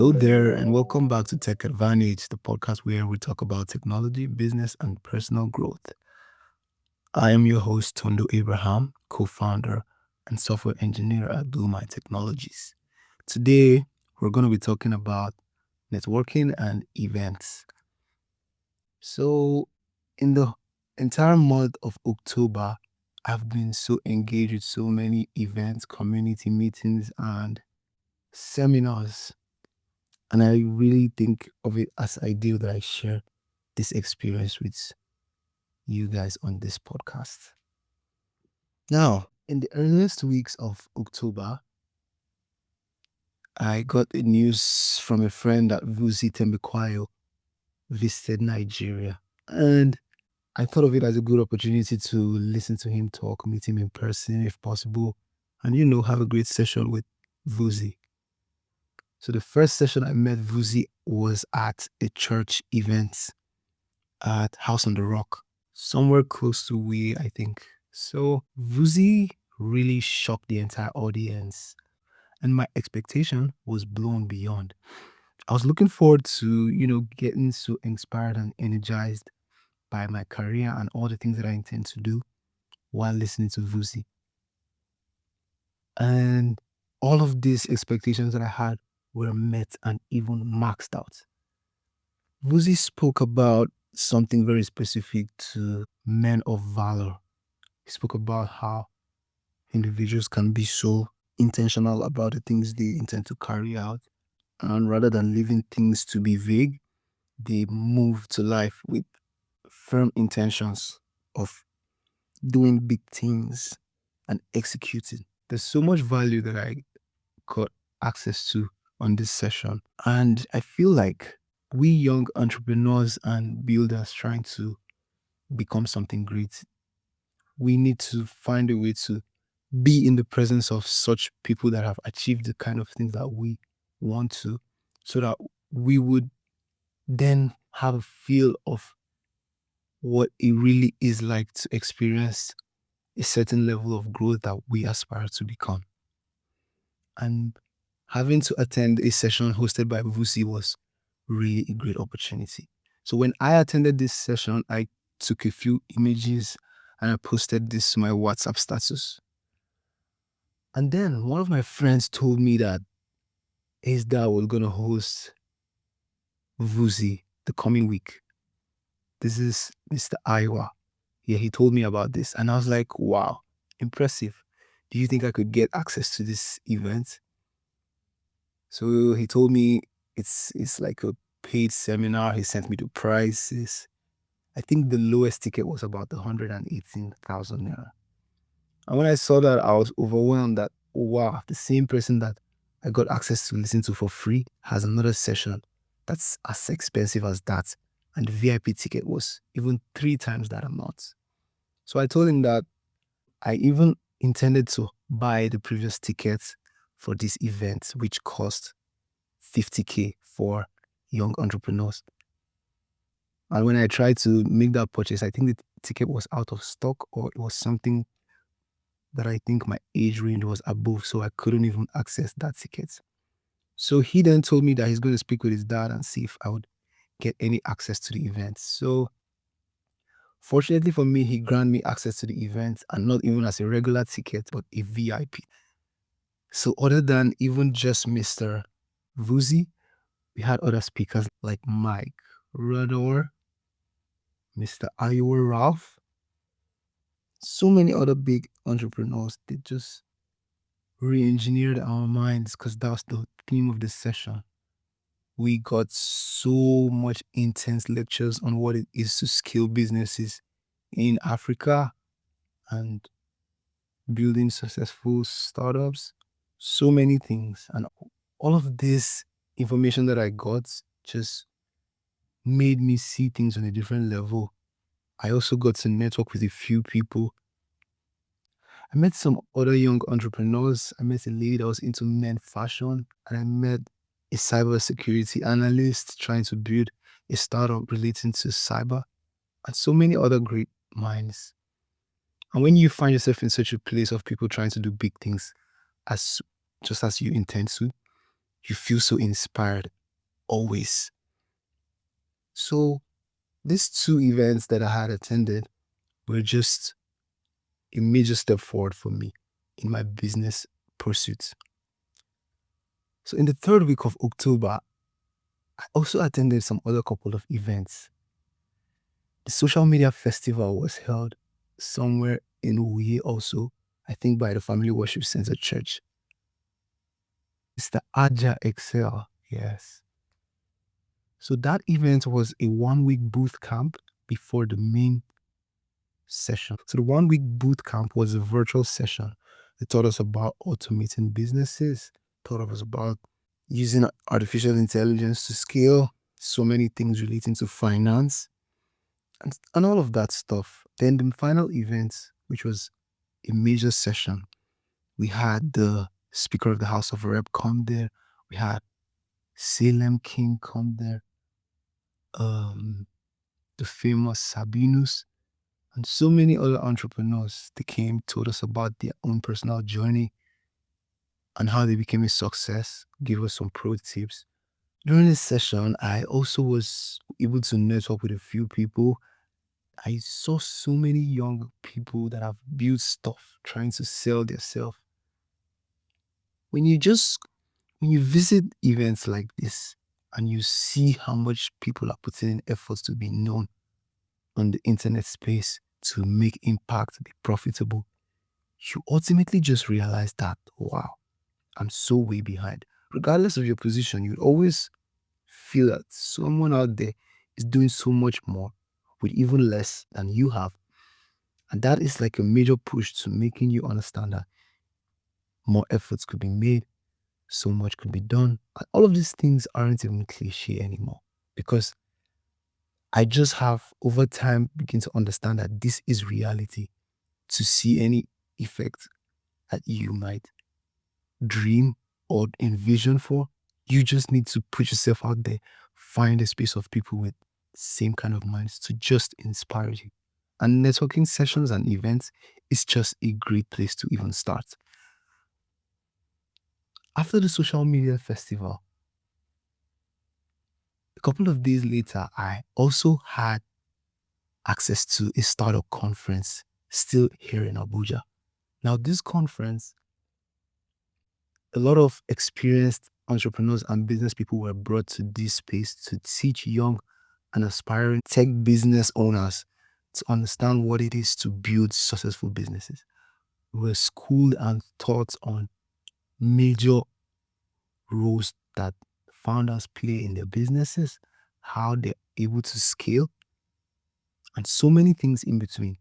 Hello there, and welcome back to Tech Advantage, the podcast where we talk about technology, business, and personal growth. I am your host, Tondow Abraham, co founder and software engineer at Bluemind Technologies. Today, we're going to be talking about networking and events. So, in the entire month of October, I've been so engaged with so many events, community meetings, and seminars. And I really think of it as ideal that I share this experience with you guys on this podcast. Now, in the earliest weeks of October, I got the news from a friend that Vusi Tembekwayo visited Nigeria. And I thought of it as a good opportunity to listen to him talk, meet him in person if possible, and have a great session with Vusi. So the first session I met Vusi was at a church event at House on the Rock, somewhere close to we, I think. So Vusi really shocked the entire audience, and my expectation was blown beyond. I was looking forward to, getting so inspired and energized by my career and all the things that I intend to do while listening to Vusi. And all of these expectations that I had were met and even maxed out. Vusi spoke about something very specific to men of valor. He spoke about how individuals can be so intentional about the things they intend to carry out. And rather than leaving things to be vague, they move to life with firm intentions of doing big things and executing. There's so much value that I got access to on this session. And I feel like we young entrepreneurs and builders trying to become something great, we need to find a way to be in the presence of such people that have achieved the kind of things that we want to, so that we would then have a feel of what it really is like to experience a certain level of growth that we aspire to become. And having to attend a session hosted by Vusi was really a great opportunity. So when I attended this session, I took a few images and I posted this to my WhatsApp status. And then one of my friends told me that his dad was going to host Vusi the coming week. This is Mr. Iowa. Yeah, he told me about this. And I was like, wow, impressive. Do you think I could get access to this event? So he told me it's like a paid seminar. He sent me the prices. I think the lowest ticket was about 118,000 naira. And when I saw that, I was overwhelmed that, wow, the same person that I got access to listen to for free has another session that's as expensive as that. And the VIP ticket was even 3 times that amount. So I told him that I even intended to buy the previous tickets for this event, which cost 50K for young entrepreneurs. And when I tried to make that purchase, I think the ticket was out of stock, or it was something that I think my age range was above, so I couldn't even access that ticket. So he then told me that he's going to speak with his dad and see if I would get any access to the event. So fortunately for me, he granted me access to the event, and not even as a regular ticket, but a VIP. So other than even just Mr. Vusi, we had other speakers like Mike Rador, Mr. Iowa Ralph, so many other big entrepreneurs. They just re-engineered our minds, because that was the theme of this session. We got so much intense lectures on what it is to scale businesses in Africa and building successful startups, so many things. And all of this information that I got just made me see things on a different level. I also got to network with a few people. I met some other young entrepreneurs. I met a lady that was into men fashion, and I met a cybersecurity analyst trying to build a startup relating to cyber, and so many other great minds. And when you find yourself in such a place of people trying to do big things just as you intend to, You feel so inspired always. So these two events that I had attended were just a major step forward for me in my business pursuits. So in the third week of October, I also attended some other couple of events. The social media festival was held somewhere in Uye also, I think by the Family Worship Center Church. It's the Aja Excel, yes. So that event was a 1 week boot camp before the main session. So the 1 week boot camp was a virtual session. They taught us about automating businesses, taught us about using artificial intelligence to scale so many things relating to finance and all of that stuff. Then the final event, which was a major session, we had the Speaker of the House of Rep come there. We had Salem King come there. The famous Sabinus and so many other entrepreneurs. They came, told us about their own personal journey and how they became a success, gave us some pro tips. During this session, I also was able to network with a few people. I saw so many young people that have built stuff trying to sell their self. When you visit events like this and you see how much people are putting in efforts to be known on the internet space, to make impact, be profitable, you ultimately just realize that, wow, I'm so way behind. Regardless of your position, you always feel that someone out there is doing so much more with even less than you have. And that is like a major push to making you understand that more efforts could be made, so much could be done. And all of these things aren't even cliche anymore because I just have over time begin to understand that this is reality. To see any effect that you might dream or envision for, you just need to put yourself out there, find a space of people with same kind of minds to just inspire you. And networking sessions and events is just a great place to even start. After the social media festival, a couple of days later, I also had access to a startup conference still here in Abuja. Now, this conference, a lot of experienced entrepreneurs and business people were brought to this space to teach young and aspiring tech business owners to understand what it is to build successful businesses. We were schooled and taught on major roles that founders play in their businesses, how they're able to scale, and so many things in between.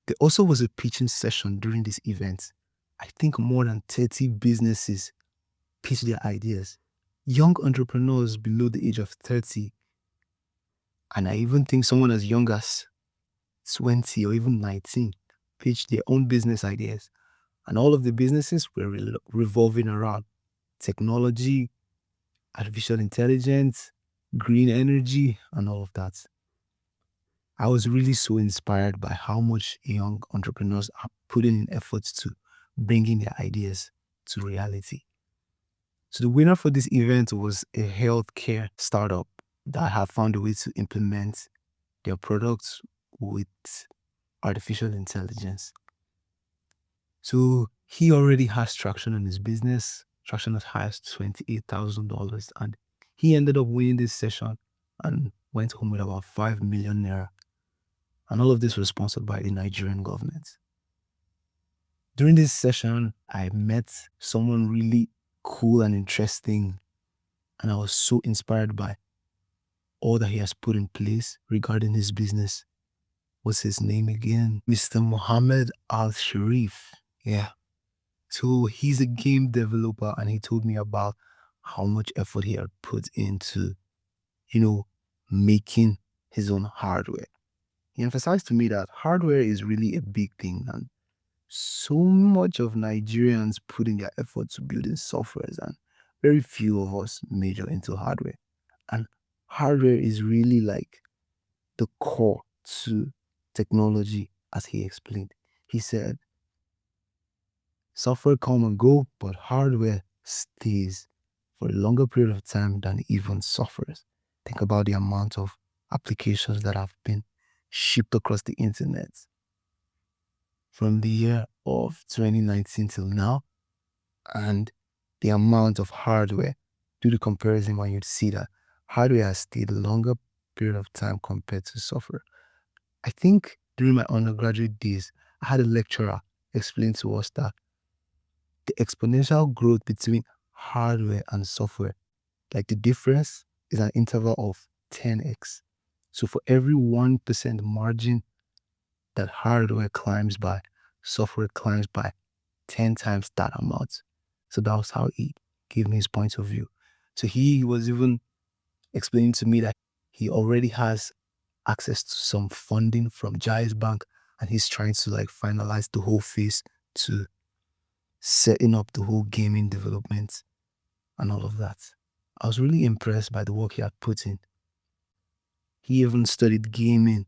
There also was a pitching session during this event. I think more than 30 businesses pitched their ideas. Young entrepreneurs below the age of 30, and I even think someone as young as 20 or even 19 pitched their own business ideas. And all of the businesses were revolving around technology, artificial intelligence, green energy, and all of that. I was really so inspired by how much young entrepreneurs are putting in efforts to bringing their ideas to reality. So the winner for this event was a healthcare startup that have found a way to implement their products with artificial intelligence. So he already has traction in his business, traction as high as $28,000. And he ended up winning this session and went home with about 5 million naira. And all of this was sponsored by the Nigerian government. During this session, I met someone really cool and interesting. And I was so inspired by all that he has put in place regarding his business. What's his name again? Mr. Mohammed Al Sharif. Yeah. So he's a game developer and he told me about how much effort he had put into, making his own hardware. He emphasized to me that hardware is really a big thing and so much of Nigerians put in their effort to building softwares and very few of us major into hardware. And hardware is really like the core to technology, as he explained. He said, software come and go, but hardware stays for a longer period of time than even suffers. Think about the amount of applications that have been shipped across the internet from the year of 2019 till now, and the amount of hardware. Do the comparison when you'd see that hardware has stayed a longer period of time compared to software. I think during my undergraduate days, I had a lecturer explain to us that the exponential growth between hardware and software, like the difference is an interval of 10x. So for every 1% margin that hardware climbs by, software climbs by 10 times that amount. So that was how he gave me his point of view. So he was even explaining to me that he already has access to some funding from Jais Bank, and he's trying to like finalize the whole phase to setting up the whole gaming development and all of that. I was really impressed by the work he had put in. He even studied gaming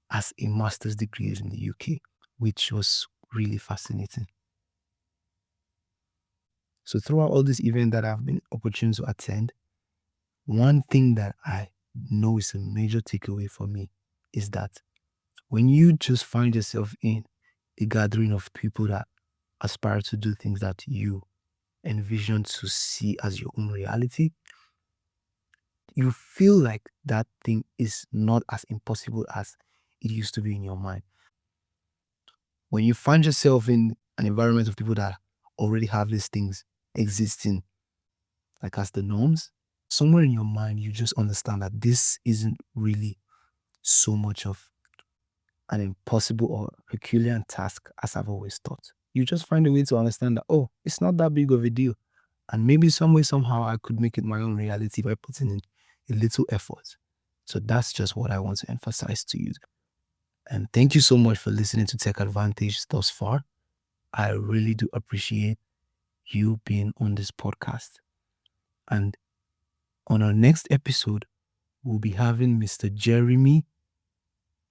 as a master's degree in the UK, which was really fascinating. So throughout all these events that I've been opportune to attend, one thing that I know is a major takeaway for me is that when you just find yourself in a gathering of people that aspire to do things that you envision to see as your own reality, you feel like that thing is not as impossible as it used to be in your mind. When you find yourself in an environment of people that already have these things existing, like as the norms, somewhere in your mind, you just understand that this isn't really so much of an impossible or Herculean task as I've always thought. You just find a way to understand that, oh, it's not that big of a deal. And maybe some way, somehow, I could make it my own reality by putting in a little effort. So that's just what I want to emphasize to you. And thank you so much for listening to Tech Advantage thus far. I really do appreciate you being on this podcast. And on our next episode, we'll be having Mr. Jeremy,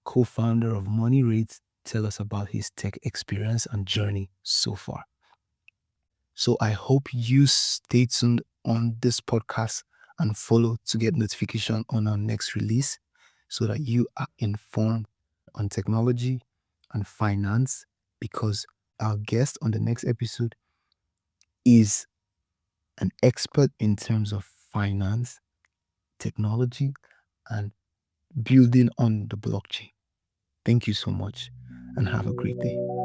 co-founder of Money Rates, tell us about his tech experience and journey so far. So I hope you stay tuned on this podcast and follow to get notification on our next release so that you are informed on technology and finance, because our guest on the next episode is an expert in terms of finance, technology, and building on the blockchain. Thank you so much and have a great day.